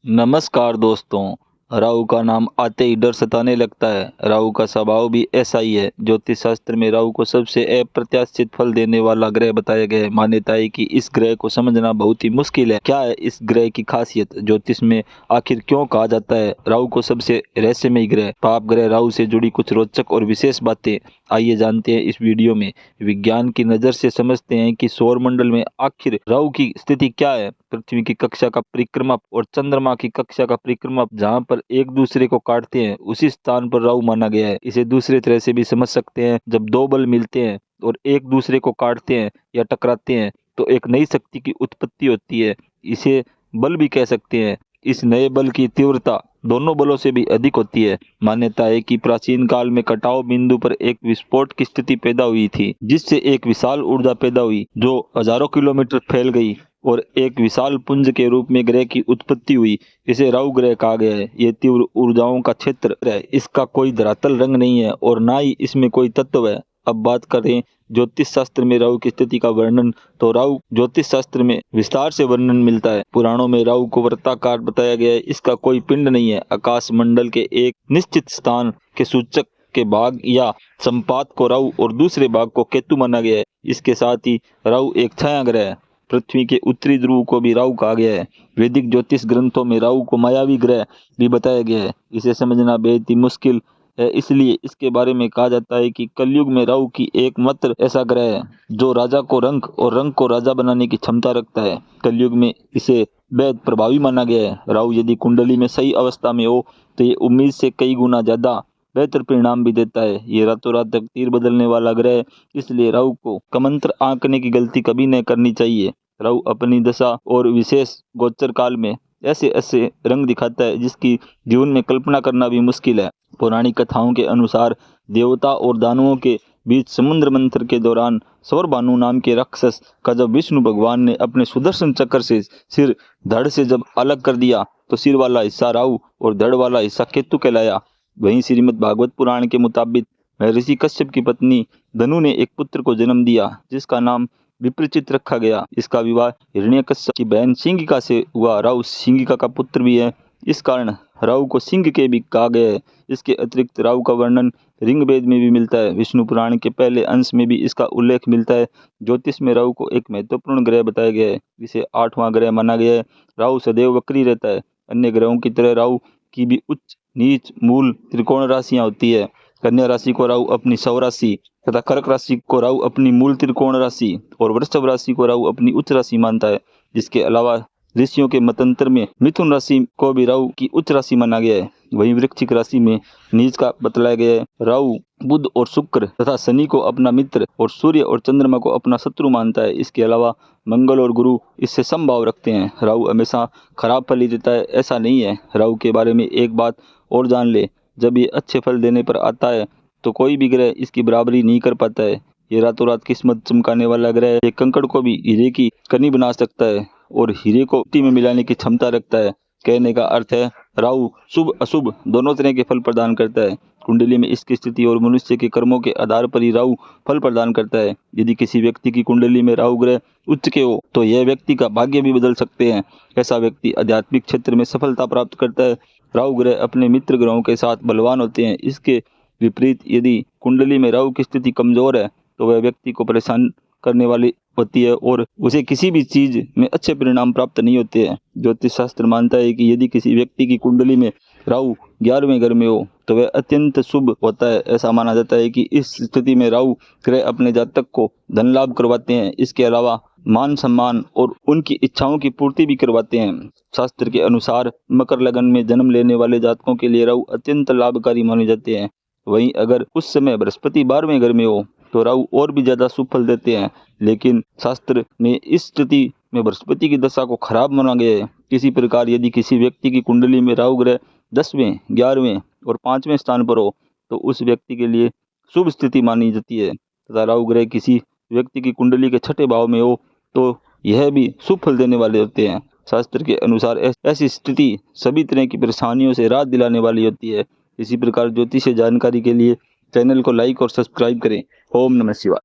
नमस्कार दोस्तों। राहु का नाम आते ही डर सताने लगता है। राहु का स्वभाव भी ऐसा ही है। ज्योतिष शास्त्र में राहु को सबसे अप्रत्याशित फल देने वाला ग्रह बताया गया है। मान्यता है कि इस ग्रह को समझना बहुत ही मुश्किल है। क्या है इस ग्रह की खासियत? ज्योतिष में आखिर क्यों कहा जाता है राहु को सबसे रहस्यमय ग्रह? पाप ग्रह राहु से जुड़ी कुछ रोचक और विशेष बातें आइए जानते हैं इस वीडियो में। विज्ञान की नजर से समझते हैं कि सौर मंडल में आखिर राहु की स्थिति क्या है। पृथ्वी की कक्षा का परिक्रमा और चंद्रमा की कक्षा का परिक्रमा जहां पर एक दूसरे को काटते हैं उसी स्थान पर राहु माना गया है। इसे दूसरे तरह से भी समझ सकते हैं। जब दो बल मिलते हैं और एक दूसरे को काटते हैं या टकराते हैं तो एक नई शक्ति की उत्पत्ति होती है। इसे बल भी कह सकते हैं। इस नए बल की तीव्रता दोनों बलों से भी अधिक होती है। मान्यता है कि प्राचीन काल में कटाव बिंदु पर एक विस्फोट की स्थिति पैदा हुई थी, जिससे एक विशाल ऊर्जा पैदा हुई जो हजारों किलोमीटर फैल गई और एक विशाल पुंज के रूप में ग्रह की उत्पत्ति हुई। इसे राहु ग्रह कहा गया है। ये तीव्र ऊर्जाओं का क्षेत्र है। इसका कोई धरातल रंग नहीं है और ना ही इसमें कोई तत्व है। अब बात करें ज्योतिष शास्त्र में राहु की स्थिति का वर्णन, तो राहु ज्योतिष शास्त्र में विस्तार से वर्णन मिलता है। पुराणों में राहु को वृत्ताकार बताया गया है। इसका कोई पिंड नहीं है। आकाश मंडल के एक निश्चित स्थान के सूचक के भाग या संपात को राहु और दूसरे भाग को केतु माना गया है। इसके साथ ही राहु एक छाया ग्रह है। पृथ्वी के उत्तरी ध्रुव को भी राहु कहा गया है। वैदिक ज्योतिष ग्रंथों में राहु को मायावी ग्रह भी बताया गया है। इसे समझना बेहद ही मुश्किल है। इसलिए इसके बारे में कहा जाता है कि कलयुग में राहु की एकमात्र ऐसा ग्रह है जो राजा को रंक और रंक को राजा बनाने की क्षमता रखता है। कलयुग में इसे बेहद प्रभावी माना गया है। राहु यदि कुंडली में सही अवस्था में हो तो ये उम्मीद से कई गुना ज्यादा बेहतर परिणाम भी देता है। ये रातों रात तकदीर बदलने वाला ग्रह है। इसलिए राहु को कमंत्र आंकने की गलती कभी न करनी चाहिए। राहु अपनी दशा और विशेष गोचर काल में ऐसे ऐसे रंग दिखाता है जिसकी जीवन में कल्पना करना भी मुश्किल है। पौराणिक कथाओं के अनुसार देवता और दानवों के बीच समुद्र मंथन के दौरान सौरभानु नाम के राक्षस का जब विष्णु भगवान ने अपने सुदर्शन चक्र से सिर धड़ से जब अलग कर दिया तो सिर वाला हिस्सा राहु और धड़ वाला हिस्सा केतु कहलाया। वहीं श्रीमद् भागवत पुराण के मुताबिक महर्षि कश्यप की पत्नी धनु ने एक पुत्र को जन्म दिया जिसका नाम विप्रचित रखा गया। इसका विवाह हिरण्यकश्यप की बहन सिंगिका से हुआ। राहु सिंगिका का पुत्र भी है। इस कारण राहु को सिंह के भी कहा गया है। इसके अतिरिक्त राहु का वर्णन ऋग्वेद में भी मिलता है। विष्णु पुराण के पहले अंश में भी इसका उल्लेख मिलता है। ज्योतिष में राहु को एक महत्वपूर्ण ग्रह बताया गया है। इसे 8वां ग्रह माना गया है। राहु सदैव वक्री रहता है। अन्य ग्रहों की तरह राहु की भी उच्च नीच मूल त्रिकोण राशियां होती है। कन्या राशि को राहु अपनी सौ राशि तथा कर्क राशि को राहु अपनी मूल त्रिकोण राशि और वृषभ राशि को राहु अपनी उच्च राशि मानता है। इसके अलावा ऋषियों के मतांतर में मिथुन राशि को भी राहु की उच्च राशि माना गया है। वहीं वृश्चिक राशि में नीच का बतलाया गया है। राहु बुध और शुक्र तथा शनि को अपना मित्र और सूर्य और चंद्रमा को अपना शत्रु मानता है। इसके अलावा मंगल और गुरु इससे समभाव रखते हैं। राहु हमेशा खराब फल ही देता है ऐसा नहीं है। राहु के बारे में एक बात और जान ले, जब ये अच्छे फल देने पर आता है तो कोई भी ग्रह इसकी बराबरी नहीं कर पाता है। ये रातों रात किस्मत चमकाने वाला ग्रह है। ये कंकड़ को भी हीरे की कनी बना सकता है और हीरे को मिट्टी में मिलाने की क्षमता रखता है। कहने का अर्थ है राहु शुभ अशुभ दोनों तरह के फल प्रदान करता है। कुंडली में इसकी स्थिति और मनुष्य के कर्मों के आधार पर ही राहु फल प्रदान करता है। यदि किसी व्यक्ति की कुंडली में राहु ग्रह उच्च के हो तो यह व्यक्ति का भाग्य भी बदल सकते हैं। ऐसा व्यक्ति आध्यात्मिक क्षेत्र में सफलता प्राप्त करता है। राहु ग्रह अपने मित्र ग्रहों के साथ बलवान होते हैं। इसके विपरीत यदि कुंडली में राहु की स्थिति कमजोर है तो वह व्यक्ति को परेशान करने वाली होती है और उसे किसी भी चीज में अच्छे परिणाम प्राप्त नहीं होते हैं। ज्योतिष शास्त्र मानता है कि यदि किसी व्यक्ति की कुंडली में राहु 11वें घर में हो तो वह अत्यंत शुभ होता है। ऐसा माना जाता है कि इस स्थिति में राहु ग्रह अपने जातक को धन लाभ करवाते हैं। इसके अलावा मान सम्मान और उनकी इच्छाओं की पूर्ति भी करवाते हैं। शास्त्र के अनुसार मकर लगन में जन्म लेने वाले जातकों के लिए राहु अत्यंत लाभकारी माने जाते हैं। वहीं अगर उस समय बृहस्पति 12वें घर में हो तो राहु और भी ज्यादा शुभ फल देते हैं। लेकिन शास्त्र में इस स्थिति में बृहस्पति की दशा को खराब माना गया है। इसी प्रकार यदि किसी व्यक्ति की कुंडली में राहु ग्रह 10वें 11वें और 5वें स्थान पर हो तो उस व्यक्ति के लिए शुभ स्थिति मानी जाती है। तथा राहु ग्रह किसी व्यक्ति की कुंडली के 6ठे भाव में हो तो यह भी शुभ फल देने वाले होते हैं। शास्त्र के अनुसार ऐसी स्थिति सभी तरह की परेशानियों से राहत दिलाने वाली होती है। इसी प्रकार ज्योतिष जानकारी के लिए चैनल को लाइक और सब्सक्राइब करें। ओम नमः शिवाय।